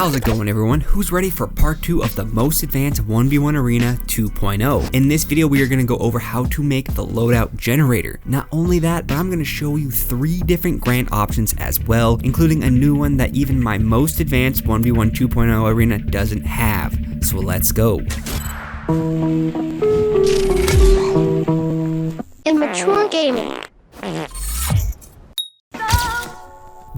How's it going, everyone? Who's ready for part 2 of the most advanced 1v1 arena 2.0? In this video, we are going to go over how to make the loadout generator. Not only that, but I'm going to show you 3 different grant options as well, including a new one that even my most advanced 1v1 2.0 arena doesn't have. So let's go. Immature gaming.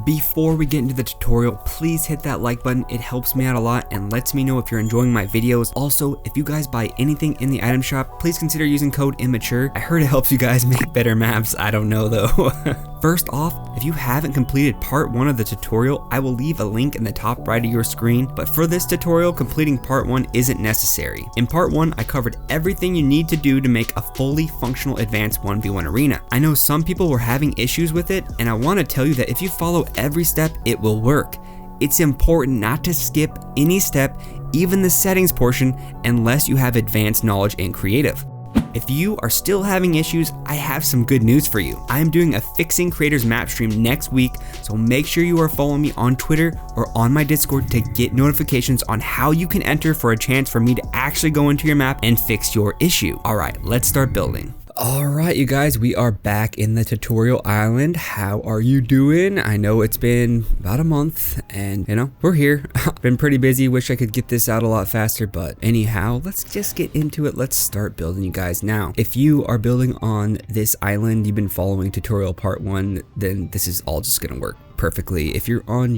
Before we get into the tutorial, please hit that like button. It helps me out a lot and lets me know if you're enjoying my videos. Also, if you guys buy anything in the item shop, please consider using code Immature. I heard it helps you guys make better maps. I don't know though. First off, if you haven't completed part 1 of the tutorial, I will leave a link in the top right of your screen, but for this tutorial, completing part 1 isn't necessary. In part 1, I covered everything you need to do to make a fully functional advanced 1v1 arena. I know some people were having issues with it, and I want to tell you that if you follow every step, it will work. It's important not to skip any step, even the settings portion, unless you have advanced knowledge in creative. If you are still having issues, I have some good news for you. I am doing a Fixing Creators map stream next week, so make sure you are following me on Twitter or on my Discord to get notifications on how you can enter for a chance for me to actually go into your map and fix your issue. Alright, let's start building. Alright, you guys, we are back in the tutorial island. How are you doing? I know it's been about a month and you know, we're here. Been pretty busy, wish I could get this out a lot faster, but anyhow, let's just get into it. Let's start building, you guys. Now, if you are building on this island, you've been following tutorial part 1, then this is all just gonna work perfectly. If you're on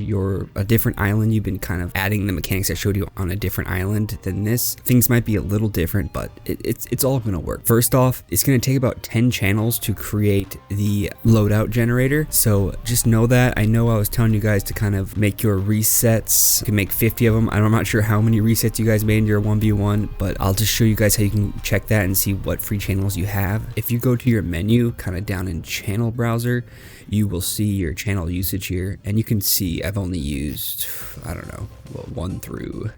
a different island, you've been kind of adding the mechanics I showed you on a different island than this, things might be a little different, but it's all gonna work. First off, it's gonna take about 10 channels to create the loadout generator, so just know that. I know I was telling you guys to kind of make your resets. You can make 50 of them. I'm not sure how many resets you guys made in your 1v1, but I'll just show you guys how you can check that and see what free channels you have. If you go to your menu, kind of down in channel browser, you will see your channel usage here, and you can see I've only used, I don't know, well, 1 through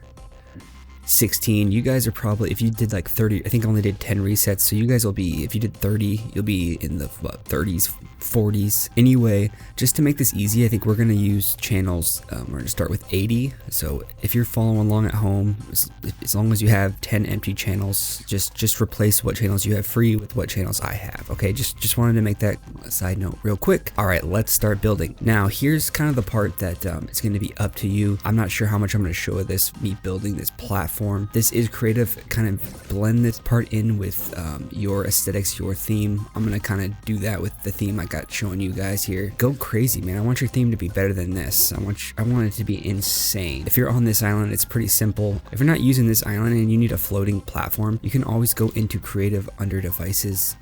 16. You guys are probably, if you did like 30, I think I only did 10 resets, so you guys will be, if you did 30, you'll be in the 30s, 40s. Anyway, just to make this easy, I think we're going to use channels, we're going to start with 80. So if you're following along at home, as long as you have 10 empty channels, just replace what channels you have free with what channels I have. Okay, just wanted to make that side note real quick. All right, let's start building. Now here's kind of the part that it's going to be up to you. I'm not sure how much I'm going to show of this, me building this platform. This is creative, kind of blend this part in with your aesthetics, your theme. I'm gonna kind of do that with the theme I got showing you guys here. Go crazy, man. I want your theme to be better than this. I want it to be insane. If you're on this island, it's pretty simple. If you're not using this island and you need a floating platform, you can always go into creative under devices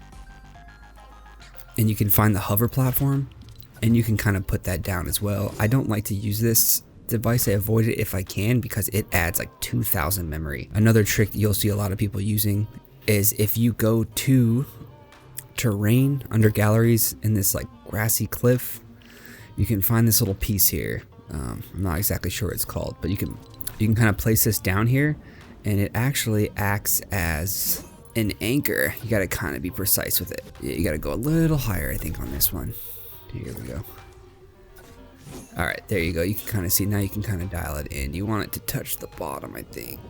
and you can find the hover platform and you can kind of put that down as well. I don't like to use this device. I avoid it if I can because it adds like 2,000 memory. Another trick you'll see a lot of people using is if you go to terrain under galleries in this like grassy cliff, you can find this little piece here. I'm not exactly sure what it's called, but you can kind of place this down here and it actually acts as an anchor. You got to kind of be precise with it. You got to go a little higher, I think, on this one. Here we go. All right, there you go. You can kind of see, now you can kind of dial it in. You want it to touch the bottom, I think.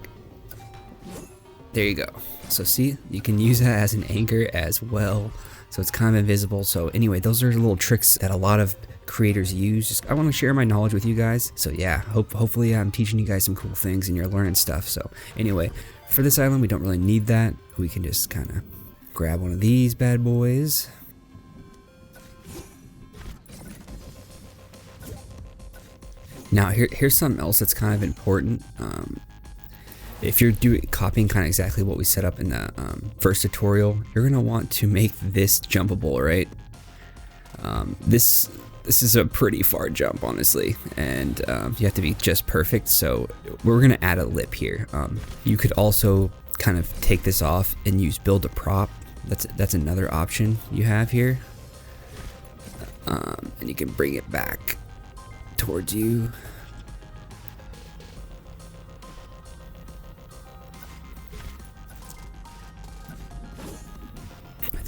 There you go. So see, you can use that as an anchor as well. So it's kind of invisible. So anyway, those are little tricks that a lot of creators use. I want to share my knowledge with you guys. So yeah, hopefully I'm teaching you guys some cool things and you're learning stuff. So anyway, for this island, we don't really need that. We can just kind of grab one of these bad boys. Now here's something else that's kind of important. If you're copying kind of exactly what we set up in the first tutorial, you're gonna want to make this jumpable, right? This is a pretty far jump, honestly, and you have to be just perfect. So we're gonna add a lip here. You could also kind of take this off and use build a prop. That's another option you have here, and you can bring it back towards you.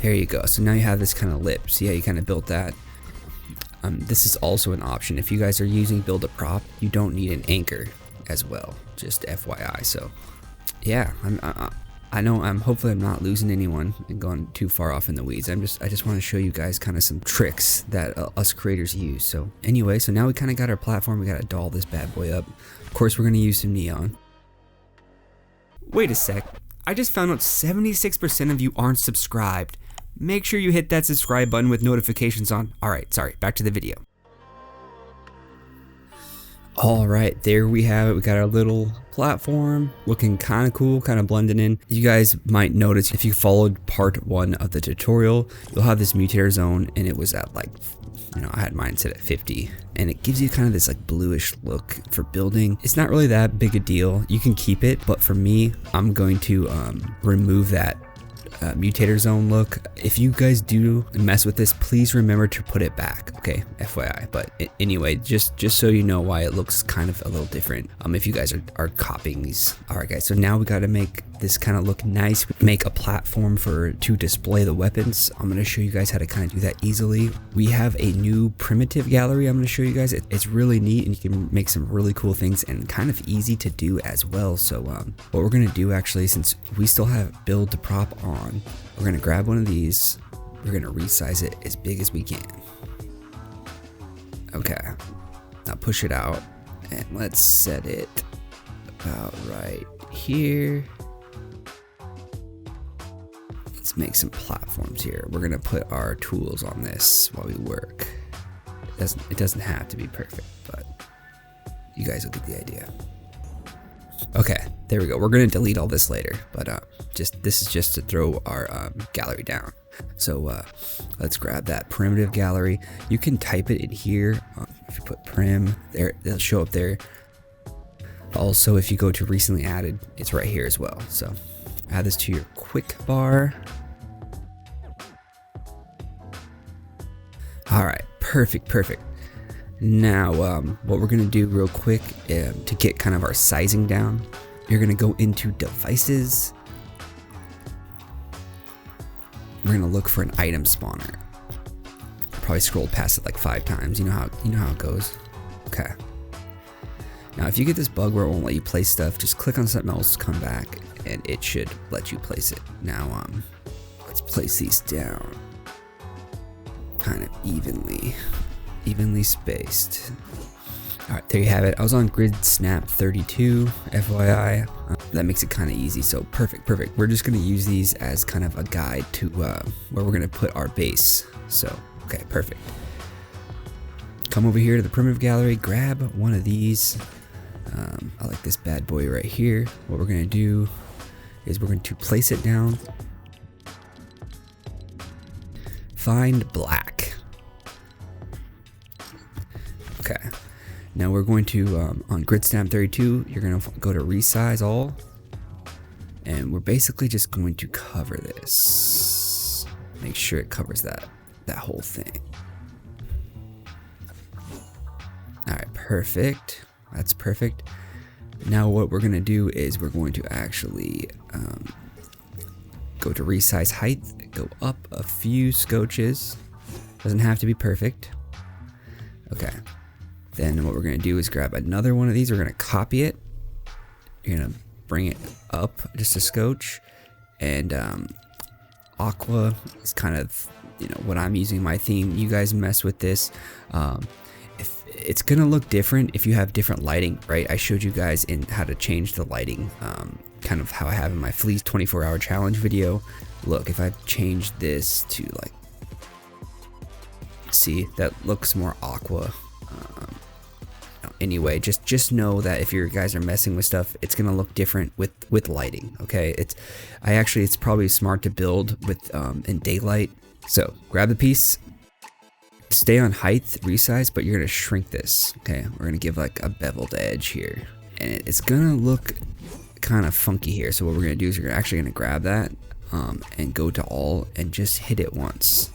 There you go. So now you have this kind of lip. See how you kind of built that? This is also an option. If you guys are using build a prop, you don't need an anchor. as well, just FYI. So yeah, I know hopefully I'm not losing anyone and going too far off in the weeds. I just want to show you guys kind of some tricks that us creators use. So anyway, so now we kind of got our platform. We got to doll this bad boy up. Of course, we're going to use some neon. Wait a sec. I just found out 76% of you aren't subscribed. Make sure you hit that subscribe button with notifications on. Alright, sorry, back to the video. Alright, there we have it. We got our little platform looking kind of cool, kind of blending in. You guys might notice if you followed part 1 of the tutorial, you'll have this mutator zone, and it was at like, you know, I had mine set at 50, and it gives you kind of this like bluish look for building. It's not really that big a deal. You can keep it, but for me, I'm going to remove that mutator zone look. If you guys do mess with this, please remember to put it back, okay? FYI. But anyway, just so you know why it looks kind of a little different if you guys are copying these. Alright guys, so now we got to make this kind of look nice, make a platform to display the weapons. I'm going to show you guys how to kind of do that easily. We have a new primitive gallery I'm going to show you guys. It's really neat, and you can make some really cool things and kind of easy to do as well. So what we're going to do actually, since we still have build to prop on, we're going to grab one of these. We're going to resize it as big as we can. Okay, now push it out, and let's set it about right here. Let's make some platforms here. We're gonna put our tools on this while we work. It doesn't have to be perfect, but you guys will get the idea. Okay, there we go. We're gonna delete all this later, but this is just to throw our gallery down. So let's grab that primitive gallery. You can type it in here. If you put prim there, it'll show up there. Also, if you go to recently added, it's right here as well. So add this to your quick bar. All right, perfect. Now, what we're gonna do real quick to get kind of our sizing down, you're gonna go into devices. We're gonna look for an item spawner. Probably scrolled past it like 5 times. You know how it goes. Okay. Now, if you get this bug where it won't let you place stuff, just click on something else, come back, and it should let you place it. Now, let's place these down, kind of evenly spaced. All right, there you have it. I was on grid snap 32, FYI. That makes it kind of easy. So perfect. We're just gonna use these as kind of a guide to where we're gonna put our base. So okay, perfect. Come over here to the primitive gallery, grab one of these. I like this bad boy right here. What we're gonna do is we're going to place it down. Find black. Okay. Now we're going to, on grid snap 32, you're going to go to resize all. And we're basically just going to cover this. Make sure it covers that whole thing. Alright, perfect. That's perfect. Now what we're going to do is we're going to actually go to resize height, go up a few scotches. Doesn't have to be perfect. Okay. Then what we're going to do is grab another one of these. We're going to copy it. You're going to bring it up just a scotch. And aqua is kind of, what I'm using my theme. You guys mess with this. If it's going to look different if you have different lighting, right? I showed you guys in how to change the lighting, kind of how I have in my Fleece 24-hour challenge video. Look, if I change this to like, see, that looks more aqua. Anyway, just know that if you guys are messing with stuff, it's gonna look different with lighting. Okay, it's probably smart to build with in daylight. So grab the piece, stay on height, resize, but you're gonna shrink this. Okay, we're gonna give like a beveled edge here, and it's gonna look kind of funky here. So what we're gonna do is we're actually gonna grab that and go to all and just hit it once.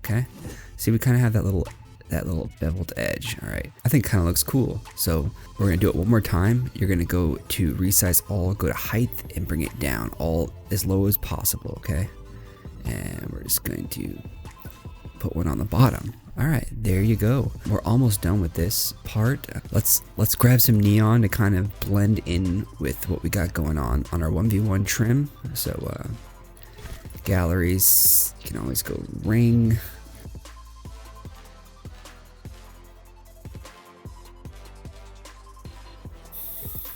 Okay, see, we kind of have that little beveled edge. All right, I think it kind of looks cool. So we're gonna do it one more time. You're gonna go to resize all, go to height, and bring it down all as low as possible. Okay, and we're just going to put one on the bottom. Alright, there you go. We're almost done with this part. Let's grab some neon to kind of blend in with what we got going on our 1v1 trim. So galleries, you can always go ring.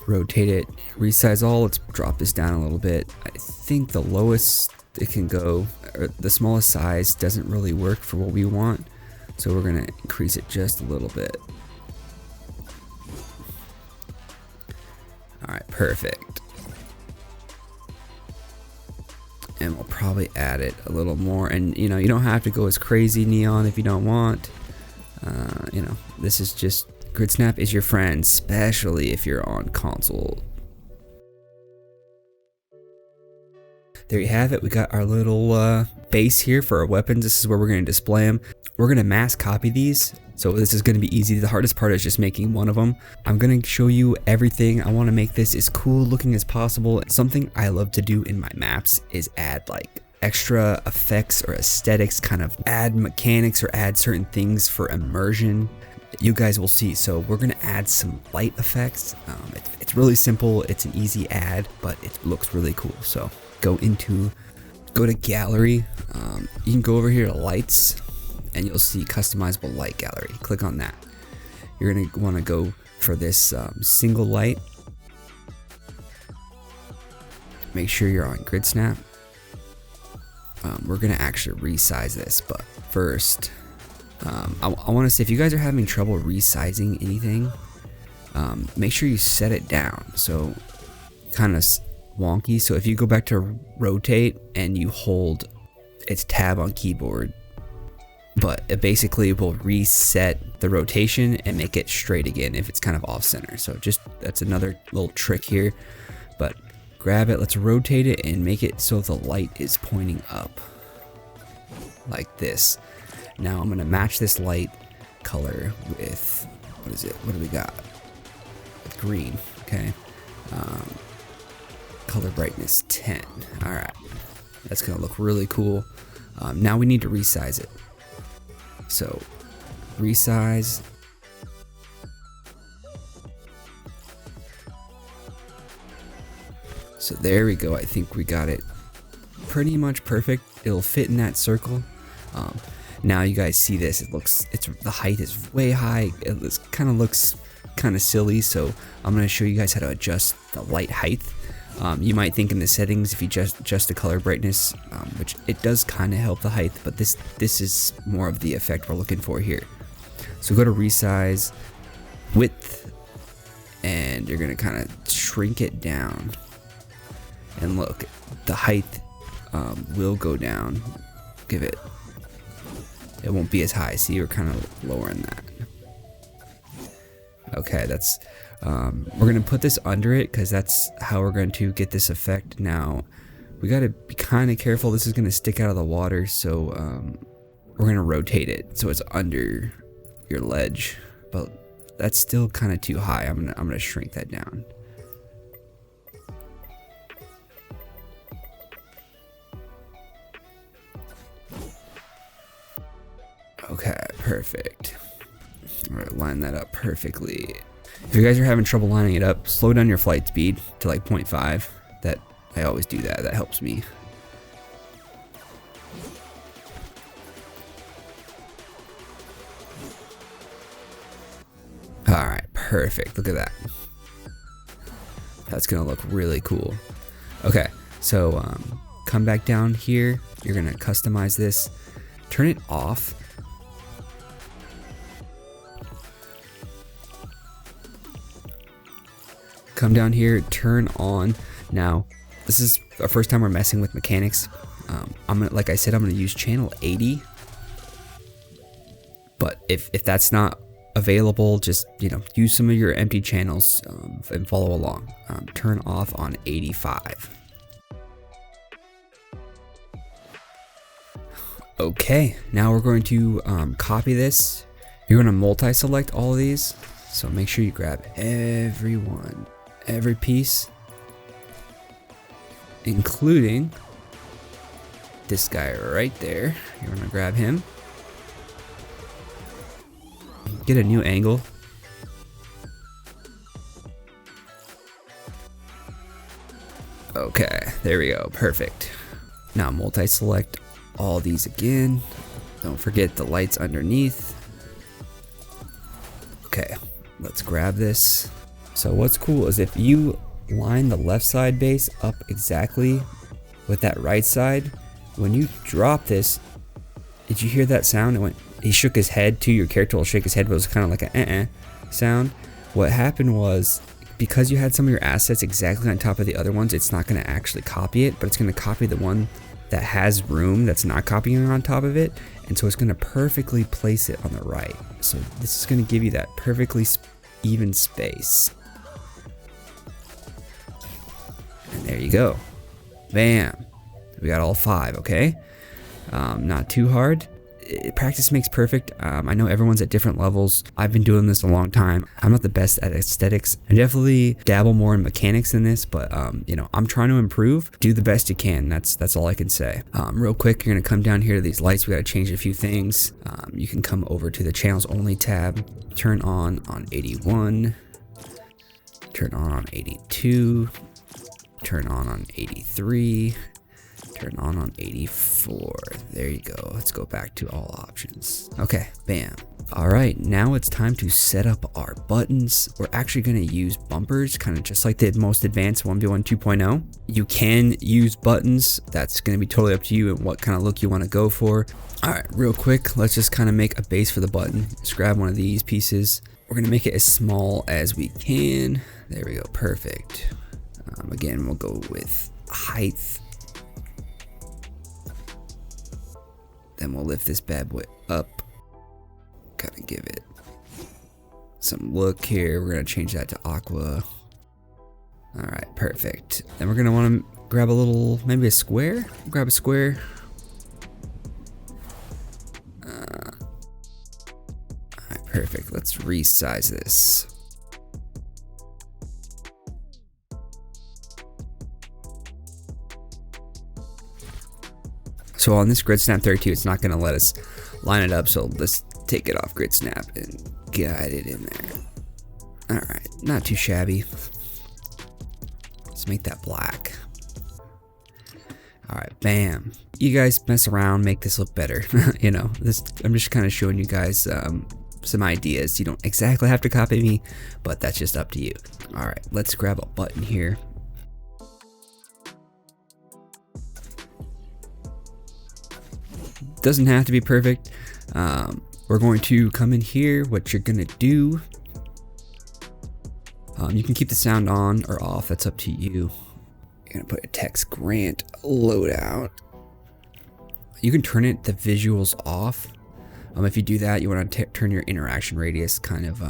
Rotate it, resize all. Let's drop this down a little bit. I think the lowest it can go, or the smallest size, doesn't really work for what we want, so we're gonna increase it just a little bit. Alright, perfect. And we'll probably add it a little more, and you know, you don't have to go as crazy neon if you don't want. You know, this is just, grid snap is your friend, especially if you're on console. There you have it. We got our little base here for our weapons. This is where we're going to display them. We're going to mass copy these, so this is going to be easy. The hardest part is just making one of them. I'm going to show you everything. I want to make this as cool looking as possible. Something I love to do in my maps is add like extra effects or aesthetics, kind of add mechanics or add certain things for immersion. You guys will see. So we're gonna add some light effects. It's really simple, it's an easy add, but it looks really cool. So go to gallery. You can go over here to lights and you'll see customizable light gallery. Click on that. You're gonna want to go for this single light. Make sure you're on grid snap. We're gonna actually resize this, but first I want to say, if you guys are having trouble resizing anything, make sure you set it down. So kind of wonky. So if you go back to rotate and you hold, it's tab on keyboard, but it basically will reset the rotation and make it straight again if it's kind of off center. So just, that's another little trick here. But grab it, let's rotate it and make it so the light is pointing up like this. Now I'm gonna match this light color with, what is it? What do we got? With green, okay. Color brightness 10. All right, that's gonna look really cool. Now we need to resize it. So resize. So there we go. I think we got it pretty much perfect. It'll fit in that circle. Now you guys see this, the height is way high. It kind of looks kind of silly, so I'm going to show you guys how to adjust the light height. You might think in the settings, if you just adjust the color brightness, which it does kind of help the height, but this is more of the effect we're looking for here. So go to resize, width, and you're going to kind of shrink it down. And look, the height will go down. It won't be as high. See, we're kind of lowering that. Okay, that's we're gonna put this under it because that's how we're going to get this effect. Now we got to be kind of careful. This is gonna stick out of the water, so we're gonna rotate it so it's under your ledge, but that's still kind of too high. I'm gonna shrink that down. Okay, perfect. Alright, line that up perfectly. If you guys are having trouble lining it up, slow down your flight speed to like 0.5. That, I always do that. That helps me. Alright, perfect. Look at that. That's gonna look really cool. Okay, so come back down here. You're gonna customize this. Turn it off. Come down here, turn on. Now, this is our first time we're messing with mechanics. Like I said, I'm gonna use channel 80. But if that's not available, just use some of your empty channels and follow along. Turn off on 85. Okay, now we're going to copy this. You're going to multi-select all of these, so make sure you grab every piece, including this guy right there. You're going to grab him. get a new angle. Okay, there we go, perfect. Now multi-select all these again. Don't forget the lights underneath. Okay, let's grab this. So what's cool is if you line the left side base up exactly with that right side, when you drop this, did you hear that sound? It went, he shook his head too. Your character will shake his head, but it was kind of like a sound. What happened was, because you had some of your assets exactly on top of the other ones, it's not going to actually copy it, but it's going to copy the one that has room that's not copying on top of it. And so it's going to perfectly place it on the right. So this is going to give you that perfectly even space. And there you go. Bam. We got all 5, okay? Not too hard. Practice makes perfect. I know everyone's at different levels. I've been doing this a long time. I'm not the best at aesthetics. I definitely dabble more in mechanics than this, but you know, I'm trying to improve. Do the best you can. That's all I can say. Real quick, you're gonna come down here to these lights. We gotta change a few things. You can come over to the channels only tab. Turn on 81. Turn on 82. Turn on 83. Turn on 84. There you go. Let's go back to all options. Okay, bam. All right, now it's time to set up our buttons. We're actually going to use bumpers, kind of just like the most advanced 1v1 2.0. You can use buttons. That's going to be totally up to you and what kind of look you want to go for. All right, real quick, let's just kind of make a base for the button. Just grab one of these pieces. We're going to make it as small as we can. There we go, perfect. Again, we'll go with height. Then we'll lift this bad boy up. Kind of give it some look here. We're going to change that to aqua. All right, perfect. Then we're going to want to grab a little, maybe a square. Grab a square. All right, perfect. Let's resize this. So on this grid snap 32, it's not going to let us line it up. So let's take it off grid snap and guide it in there. All right, not too shabby. Let's make that black. All right, bam. You guys mess around, make this look better. You know, this, I'm just kind of showing you guys some ideas. You don't exactly have to copy me, but that's just up to you. All right, let's grab a button here. Doesn't have to be perfect. We're going to come in here. What you're gonna do, you can keep the sound on or off, that's up to you. You're gonna put a text grant loadout. You can turn it, the visuals off. If you do that, you want to turn your interaction radius kind of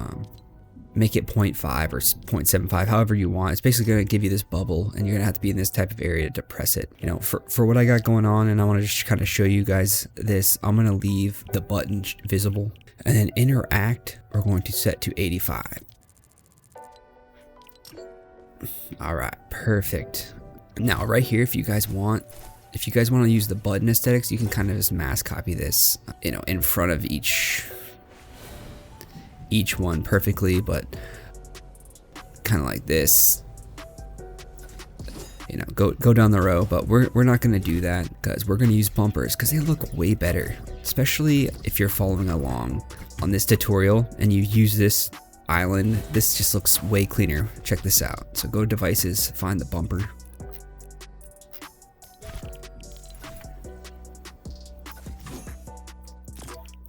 make it 0.5 or 0.75, however you want. It's basically going to give you this bubble, and you're going to have to be in this type of area to press it. You know, for what I got going on, and I want to just kind of show you guys this, I'm going to leave the button visible, and then interact, we're going to set to 85. All right, perfect. Now right here, if you guys want to use the button aesthetics, you can kind of just mass copy this, you know, in front of each one perfectly, but kind of like this, you know, go down the row. But we're not going to do that, because we're going to use bumpers because they look way better, especially if you're following along on this tutorial and you use this island. This just looks way cleaner. Check this out. So go to devices, find the bumper,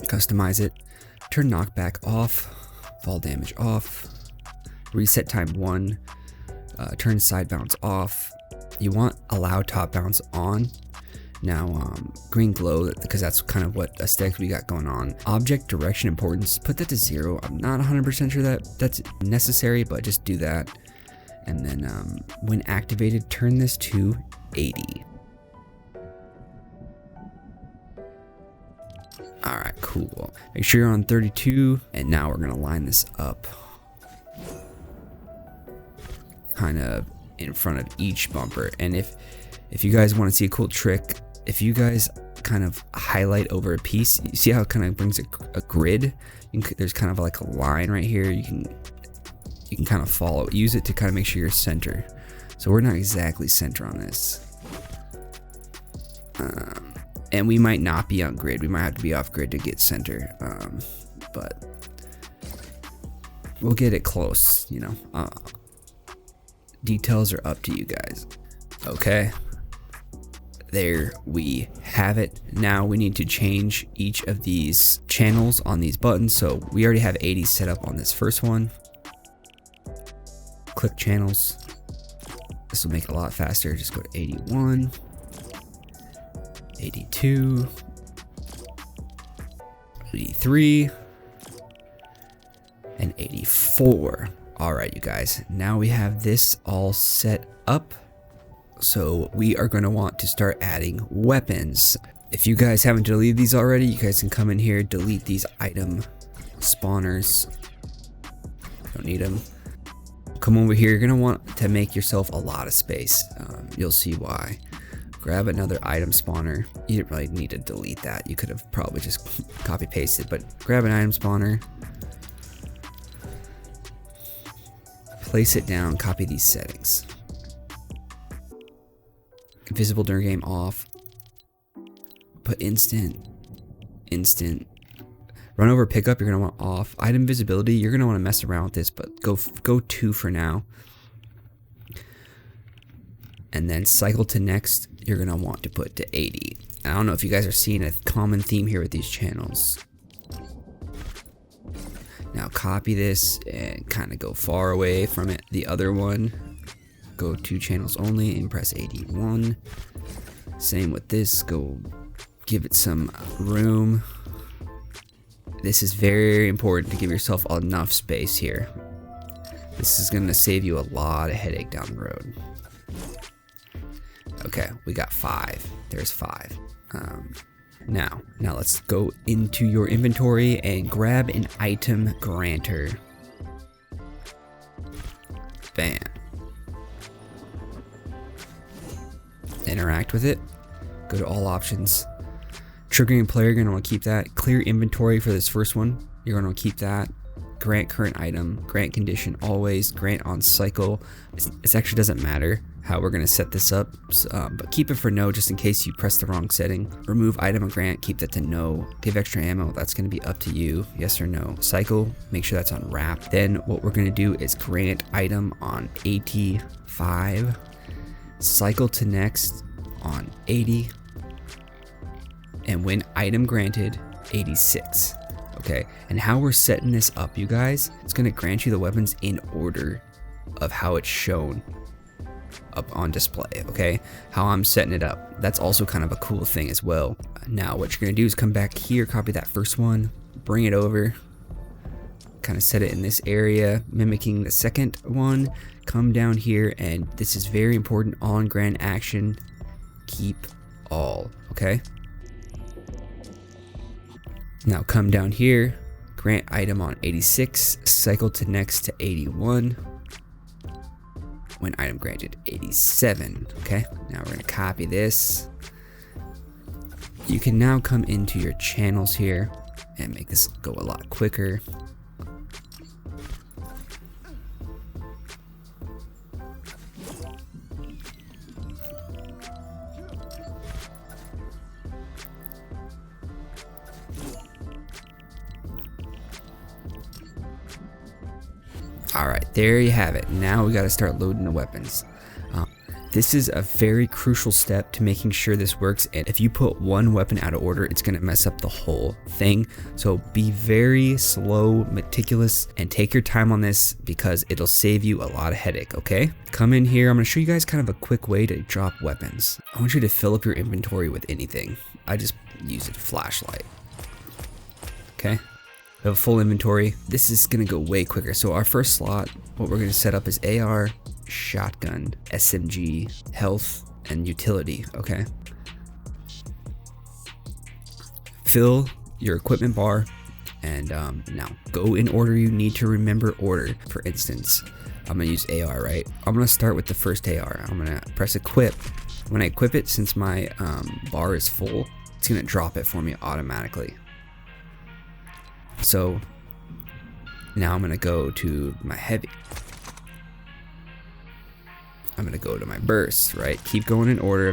customize it, turn knockback off, fall damage off, reset time 1, turn side bounce off. You want allow top bounce on. Now green glow, because that's kind of what aesthetic we got going on. Object direction importance, put that to 0. I'm not 100% sure that that's necessary, but just do that. And then when activated, turn this to 80. All right, cool. Make sure you're on 32, and now we're gonna line this up kind of in front of each bumper. And if you guys want to see a cool trick, if you guys kind of highlight over a piece. You see how it kind of brings a grid? There's kind of like a line right here. You can kind of follow, use it to kind of make sure you're center. So we're not exactly center on this. And we might not be on grid. We might have to be off grid to get center. But we'll get it close, you know. Details are up to you guys. Okay. There we have it. Now we need to change each of these channels on these buttons. So we already have 80 set up on this first one. Click channels. This will make it a lot faster. Just go to 81, 82, 83, and 84. All right, you guys, now we have this all set up. So we are going to want to start adding weapons. If you guys haven't deleted these already, you guys can come in here, delete these item spawners. Don't need them. Come over here. You're going to want to make yourself a lot of space. You'll see why. Grab another item spawner. You didn't really need to delete that. You could have probably just copy pasted, but grab an item spawner. Place it down, copy these settings. Visible during game off. Put instant. Run over pickup, you're gonna want off. Item visibility, you're gonna want to mess around with this, but go 2 for now. And then cycle to next, you're gonna want to put to 80. I don't know if you guys are seeing a common theme here with these channels. Now copy this and kind of go far away from it. The other one, go 2 channels only and press 81. Same with this, go give it some room. This is very important to give yourself enough space here. This is going to save you a lot of headache down the road. Okay, we got 5. There's 5. Now let's go into your inventory and grab an item granter. Bam. Interact with it. Go to all options. Triggering player, you're going to want to keep that. Clear inventory for this first one. You're going to keep that. Grant current item. Grant condition always. Grant on cycle. It actually doesn't matter how we're going to set this up. But keep it for no just in case you press the wrong setting. Remove item and grant. Keep that to no. Give extra ammo. That's going to be up to you. Yes or no. Cycle. Make sure that's on wrap. Then what we're going to do is grant item on 85. Cycle to next on 80. And when item granted, 86. Okay, and how we're setting this up, you guys, it's going to grant you the weapons in order of how it's shown up on display. Okay, how I'm setting it up, that's also kind of a cool thing as well. Now what you're going to do is come back here, copy that first one, bring it over, kind of set it in this area, mimicking the second one. Come down here, and this is very important. On grant action, keep all. Okay, now come down here, grant item on 86, cycle to next to 81. When item granted, 87. Okay, now we're going to copy this. You can now come into your channels here and make this go a lot quicker. Alright, there you have it. Now we got to start loading the weapons. This is a very crucial step to making sure this works, and if you put one weapon out of order, it's going to mess up the whole thing. So be very slow, meticulous, and take your time on this because it'll save you a lot of headache, okay? Come in here, I'm going to show you guys kind of a quick way to drop weapons. I want you to fill up your inventory with anything. I just use a flashlight. Okay? We have a full inventory. This is going to go way quicker. So our first slot, what we're going to set up is AR, shotgun, SMG, health, and utility, okay? Fill your equipment bar, and now go in order you need to remember order. For instance, I'm going to use AR, right? I'm going to start with the first AR. I'm going to press equip. When I equip it, since my bar is full, it's gonna drop it for me automatically. So now I'm gonna go to my heavy. I'm gonna go to my burst, right? Keep going in order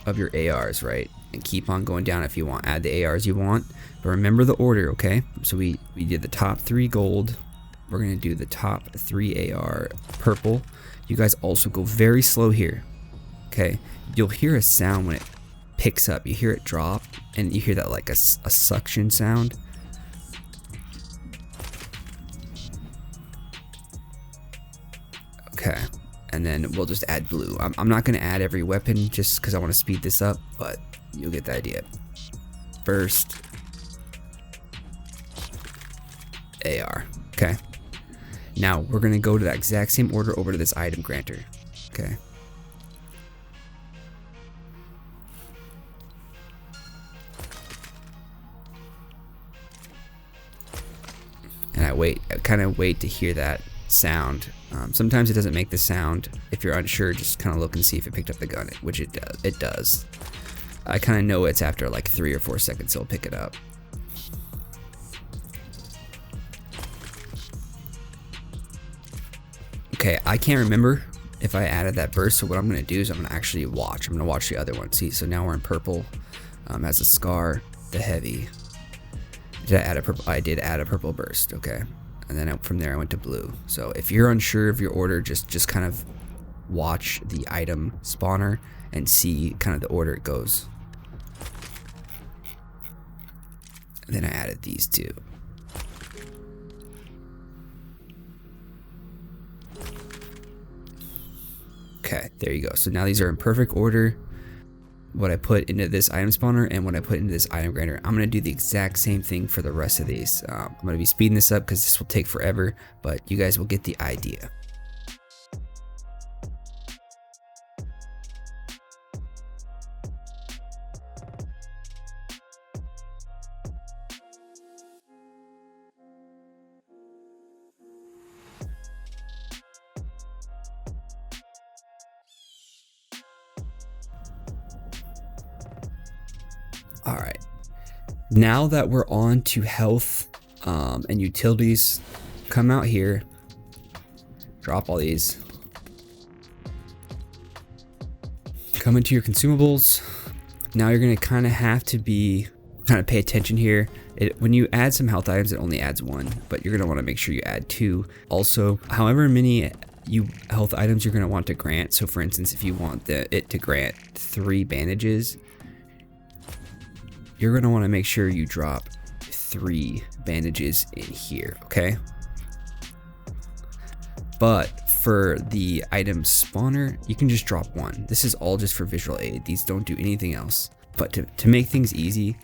of your ARs, right? And keep on going down if you want. Add the ARs you want, but remember the order, okay? So we did the top 3 gold. We're gonna do the top 3 AR purple. You guys also go very slow here, okay? You'll hear a sound when it picks up. You hear it drop, and you hear that like a suction sound. Okay. And then we'll just add blue. I'm not going to add every weapon just because I want to speed this up, but you'll get the idea. First, AR. Okay. Now we're going to go to that exact same order over to this item granter. Okay. And I kind of wait to hear that sound. Sometimes it doesn't make the sound. If you're unsure, just kind of look and see if it picked up the gun, which it does. It does. I kind of know it's after like 3 or 4 seconds it'll pick it up. Okay, I can't remember if I added that burst, so what I'm going to do is I'm going to actually watch. I'm going to watch the other one. See, so now we're in purple. As a scar, the heavy. Did I add a purple? I did add a purple burst, okay. And then from there I went to blue. So if you're unsure of your order, just kind of watch the item spawner and see kind of the order it goes. And then I added these 2. Okay, there you go. So now these are in perfect order. What I put into this item spawner and what I put into this item granter. I'm going to do the exact same thing for the rest of these. I'm going to be speeding this up because this will take forever, but you guys will get the idea. All right, now that we're on to health and utilities, come out here, drop all these, come into your consumables. Now you're gonna kind of have to pay attention here. When you add some health items, it only adds 1, but you're gonna want to make sure you add 2. Also, however many health items you're gonna want to grant. So for instance, if you want it to grant 3 bandages, you're going to want to make sure you drop 3 bandages in here, okay? But for the item spawner, you can just drop 1. This is all just for visual aid. These don't do anything else. But to make things easy,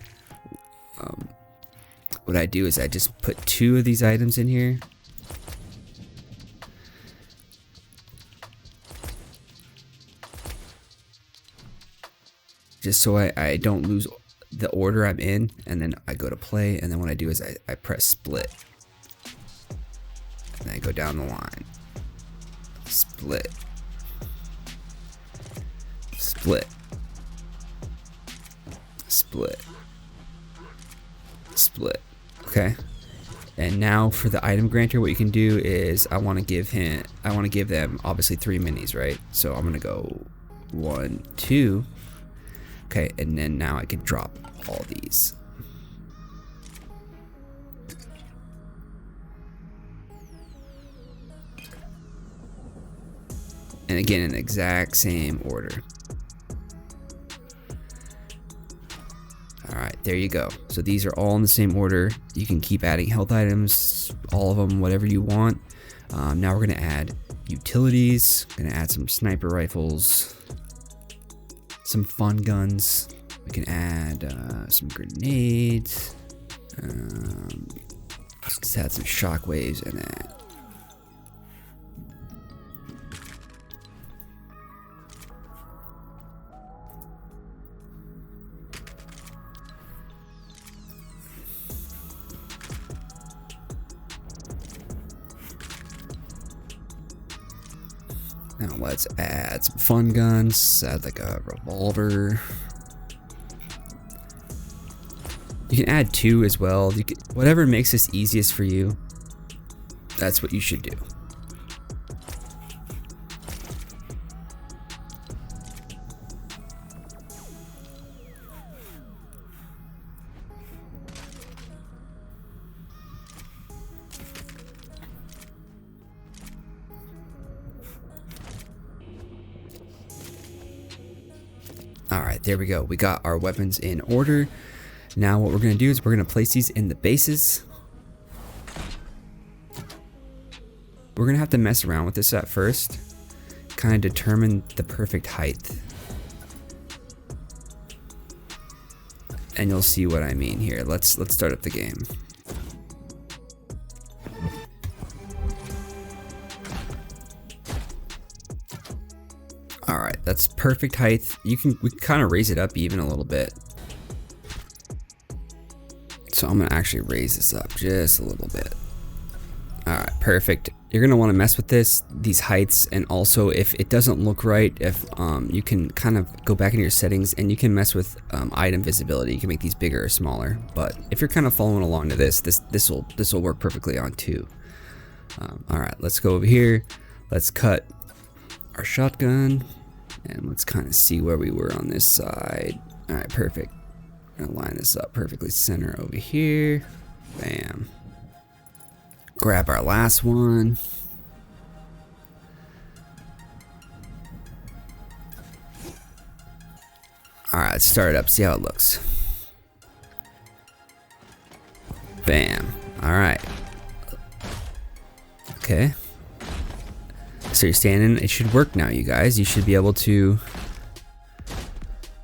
what I do is I just put 2 of these items in here. Just so I don't lose the order I'm in, and then I go to play, and then what I do is I press split, and then I go down the line, split, split, split, split, okay? And now for the item granter, what you can do is I want to give them obviously 3 minis, right? So I'm gonna go 1, 2. Okay, and then now I can drop all these. And again, in the exact same order. Alright, there you go. So these are all in the same order. You can keep adding health items, all of them, whatever you want. Now we're going to add utilities. Going to add some sniper rifles. Some fun guns. We can add some grenades. Let's add some shockwaves and then. Now let's add some fun guns. Add like a revolver. You can add 2 as well. Whatever makes this easiest for you, that's what you should do. Alright, there we go. We got our weapons in order. Now what we're going to do is we're going to place these in the bases. We're going to have to mess around with this at first. Kind of determine the perfect height. And you'll see what I mean here. Let's start up the game. Alright, that's perfect height. We can kind of raise it up even a little bit. So I'm gonna actually raise this up just a little bit. Alright, perfect. You're gonna want to mess with these heights, and also if it doesn't look right, if you can kind of go back into your settings and you can mess with item visibility. You can make these bigger or smaller. But if you're kind of following along to this will work perfectly on 2. Alright, let's go over here. Let's cut our shotgun. And let's kind of see where we were on this side. Alright, perfect. I'm gonna line this up perfectly center over here. Bam. Grab our last one. Alright, let's start it up, see how it looks. Bam. Alright. Okay. So you're standing, it should work now, you guys. You should be able to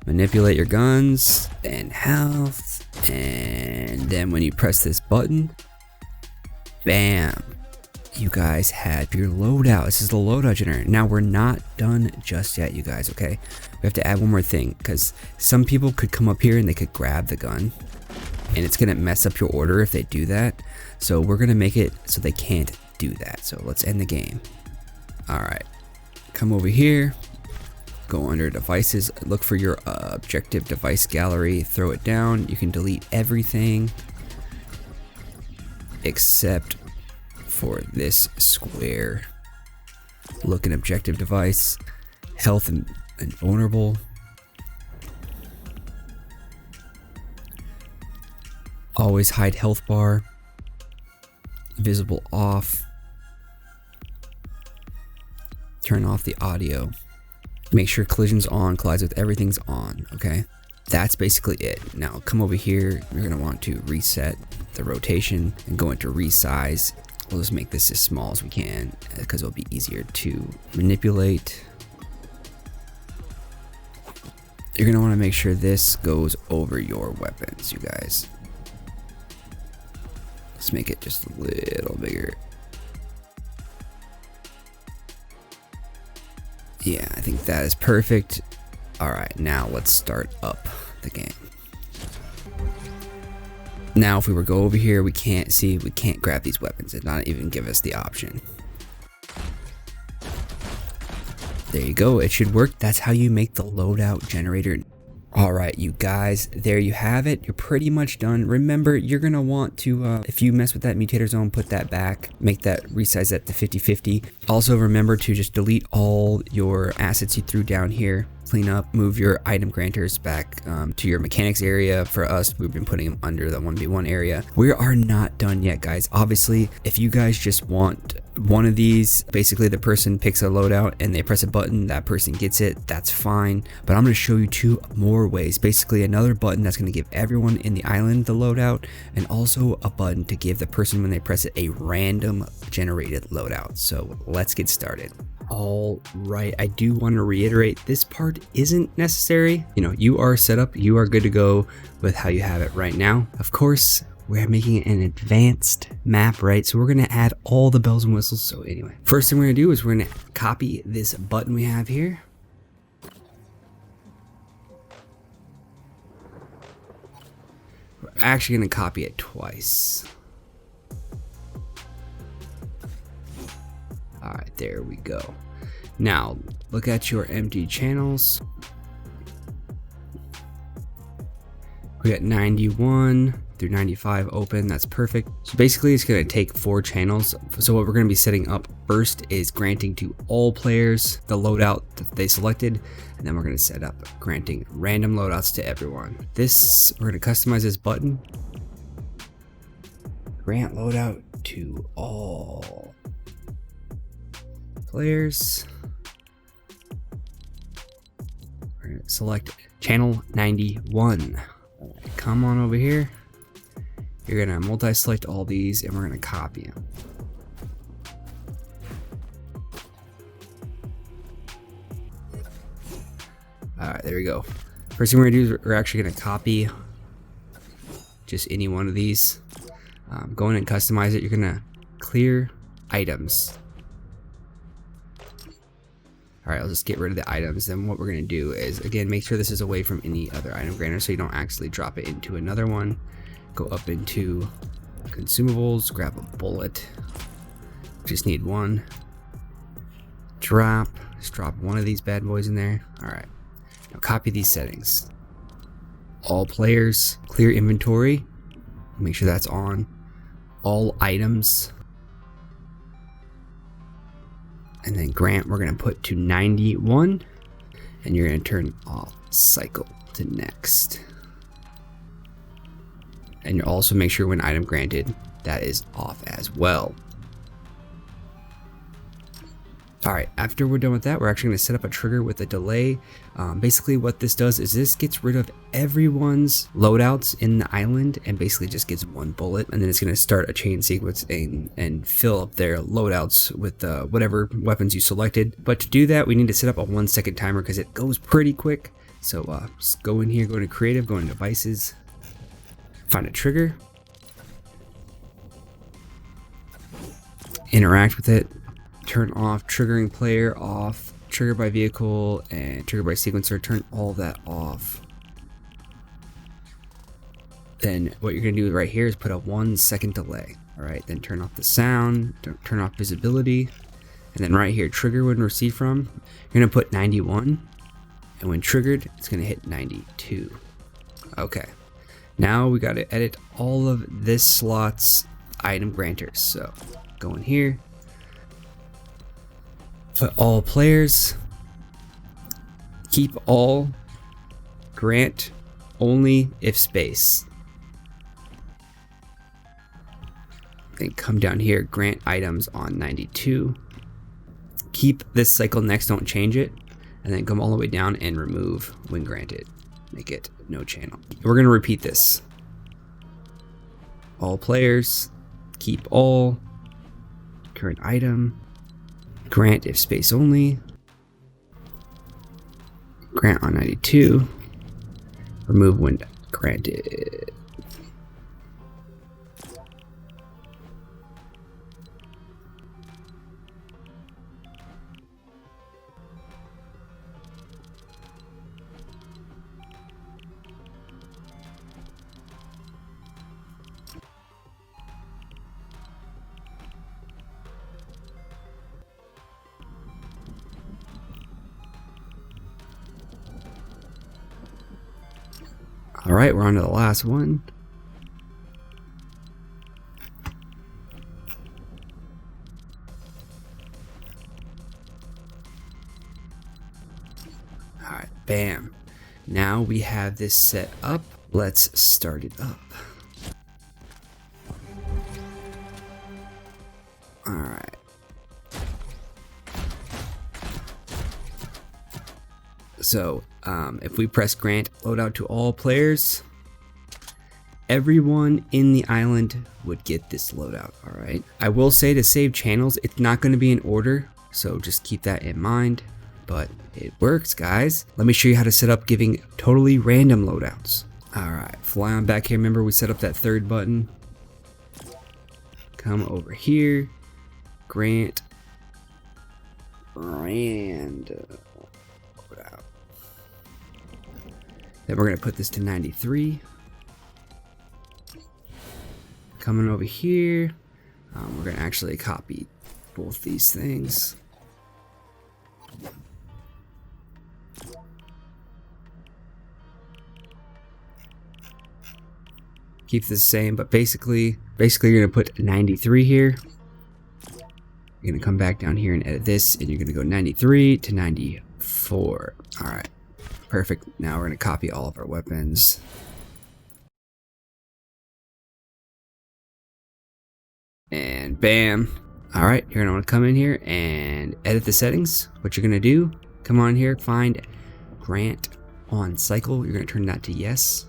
manipulate your guns and health. And then when you press this button, bam, you guys have your loadout. This is the loadout generator. Now we're not done just yet, you guys, okay? We have to add one more thing, because some people could come up here and they could grab the gun, and it's gonna mess up your order if they do that. So we're gonna make it so they can't do that. So let's end the game. Alright, come over here, go under devices, look for your objective device gallery, throw it down. You can delete everything except for this square. Look in objective device, health and vulnerable. Always hide health bar, visible off. Turn off the audio. Make sure collision's on, collides with everything's on, okay? That's basically it. Now come over here, you're gonna want to reset the rotation and go into resize. We'll just make this as small as we can because it'll be easier to manipulate. You're gonna wanna make sure this goes over your weapons, you guys. Let's make it just a little bigger. Yeah, I think that is perfect. Alright, now let's start up the game. Now if we were to go over here, we can't grab these weapons. It not even give us the option. There you go, it should work. That's how you make the loadout generator. Alright, you guys, there you have it. You're pretty much done. Remember, you're going to want to, if you mess with that mutator zone, put that back. Make that, resize that to 50-50. Also, remember to just delete all your assets you threw down here. Clean up, move your item granters back to your mechanics area. For us, we've been putting them under the 1v1 area. We are not done yet, guys. Obviously, if you guys just want one of these, basically the person picks a loadout and they press a button, that person gets it, that's fine. But I'm going to show you 2 more ways. Basically another button that's going to give everyone in the island the loadout, and also a button to give the person when they press it a random generated loadout. So let's get started. All right, I do want to reiterate, this part isn't necessary. You know, you are set up, you are good to go with how you have it right now. Of course, we're making it an advanced map, right? So we're going to add all the bells and whistles. So anyway, first thing we're going to do is we're going to copy this button we have here. We're actually going to copy it twice. All right, there we go. Now look at your empty channels. We got 91 through 95 open. That's perfect. So basically it's going to take 4 channels. So what we're going to be setting up first is granting to all players the loadout that they selected. And then we're going to set up granting random loadouts to everyone. We're going to customize this button. Grant loadout to all players. We're going to select channel 91. Come on over here. You're gonna multi-select all these and we're gonna copy them. Alright, there we go. First thing we're gonna do is we're actually gonna copy just any one of these. Go in and customize it. You're gonna clear items. Alright, I'll just get rid of the items. Then what we're gonna do is, again, make sure this is away from any other item granter so you don't actually drop it into another one. Go up into consumables, grab a bullet. Just need one. Just drop one of these bad boys in there. Alright, now copy these settings. All players, clear inventory. Make sure that's on. All items. And then grant, we're going to put to 91. And you're going to turn off cycle to next. And also make sure when item granted, that is off as well. Alright, after we're done with that, we're actually going to set up a trigger with a delay. Basically what this does is this gets rid of everyone's loadouts in the island and basically just gets one bullet, and then it's going to start a chain sequence and fill up their loadouts with whatever weapons you selected. But to do that, we need to set up a 1-second timer because it goes pretty quick. So just go in here, go into creative, go into devices, find a trigger, interact with it. Turn off triggering player off, trigger by vehicle, and trigger by sequencer. Turn all that off. Then what you're going to do right here is put a 1-second delay. Alright, then turn off the sound, turn off visibility, and then right here, trigger when received from, you're going to put 91, and when triggered, it's going to hit 92. Okay, now we got to edit all of this slot's item granters. So go in here. Put all players, keep all, grant only if space. Then come down here, grant items on 92. Keep this cycle next, don't change it. And then come all the way down and remove when granted. Make it no channel. We're going to repeat this. All players, keep all, current item. Grant if space only. Grant on 92. Remove when granted. Alright, we're on to the last one. Alright, bam. Now we have this set up. Let's start it up. Alright. So, if we press grant loadout to all players, everyone in the island would get this loadout. Alright. I will say to save channels, it's not going to be in order, so just keep that in mind. But it works, guys. Let me show you how to set up giving totally random loadouts. Alright, fly on back here. Remember we set up that third button. Come over here. Grant random loadout. Then we're going to put this to 93. Coming over here, we're going to actually copy both these things. keep this the same, but basically you're gonna put 93 here. You're gonna come back down here and edit this, and you're gonna go 93 to 94. All right, perfect. Now we're gonna copy all of our weapons. And bam. All right, you're gonna wanna come in here and edit the settings. What you're gonna do, come on here, find grant on cycle. You're gonna turn that to yes.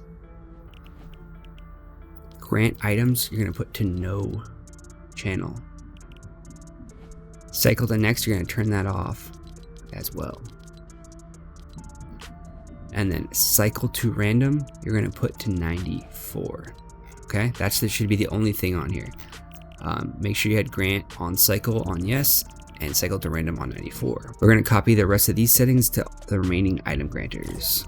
Grant items, you're gonna put to no channel. Cycle to next, you're gonna turn that off as well. And then cycle to random, you're gonna put to 94. Okay, that should be the only thing on here. Make sure you had grant on cycle on yes, and cycle to random on 94. We're gonna copy the rest of these settings to the remaining item granters.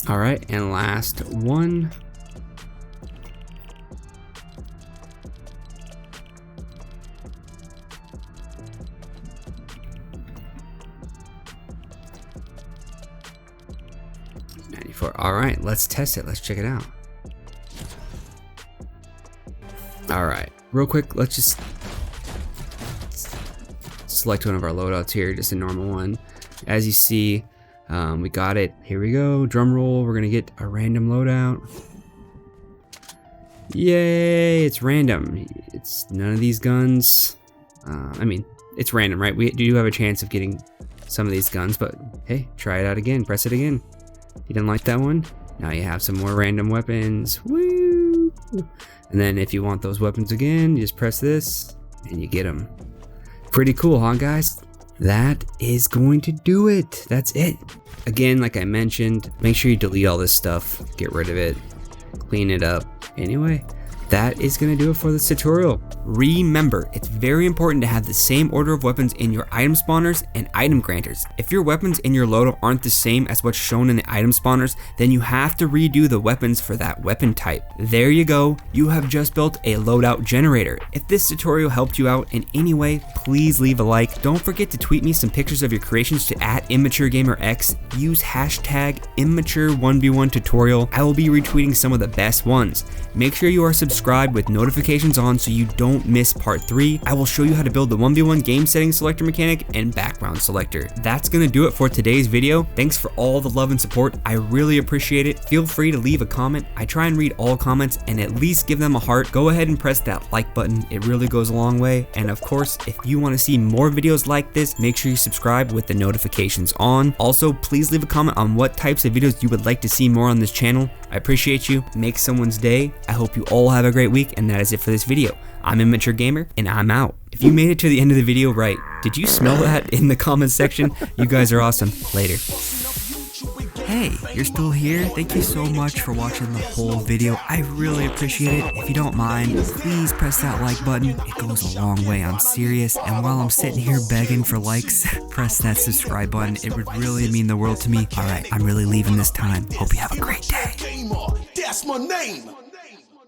All right, and last one. All right, let's test it. Let's check it out. All right, real quick, let's just select one of our loadouts here, just a normal one. As you see, we got it. Here we go. Drum roll. We're gonna get a random loadout. Yay! It's random. It's none of these guns. I mean, it's random, right? We do have a chance of getting some of these guns, but hey, try it out again. Press it again. You didn't like that one? Now you have some more random weapons. Woo! And then if you want those weapons again, you just press this and you get them. Pretty cool, huh, guys? That is going to do it. That's it. Again, like I mentioned, make sure you delete all this stuff, get rid of it, clean it up. Anyway, that is going to do it for this tutorial. Remember, it's very important to have the same order of weapons in your item spawners and item granters. If your weapons in your loadout aren't the same as what's shown in the item spawners, then you have to redo the weapons for that weapon type. There you go, you have just built a loadout generator. If this tutorial helped you out in any way, please leave a like. Don't forget to tweet me some pictures of your creations to @ImmatureGamerX. Use hashtag Immature1v1tutorial. I will be retweeting some of the best ones. Make sure you are subscribed with notifications on so you don't miss part 3. I will show you how to build the 1v1 game settings selector mechanic and background selector. That's gonna do it for today's video. Thanks for all the love and support. I really appreciate it. Feel free to leave a comment. I try and read all comments and at least give them a heart. Go ahead and press that like button. It really goes a long way. And of course, if you want to see more videos like this, make sure you subscribe with the notifications on. Also, please leave a comment on what types of videos you would like to see more on this channel. I appreciate you. Make someone's day. I hope you all have a great week, and that is it for this video. I'm Immature Gamer, and I'm out. If you made it to the end of the video right, did you smell that in the comments section? You guys are awesome. Later. Hey, you're still here? Thank you so much for watching the whole video. I really appreciate it. If you don't mind, please press that like button. It goes a long way, I'm serious. And while I'm sitting here begging for likes, press that subscribe button. It would really mean the world to me. Alright, I'm really leaving this time. Hope you have a great day. That's my name.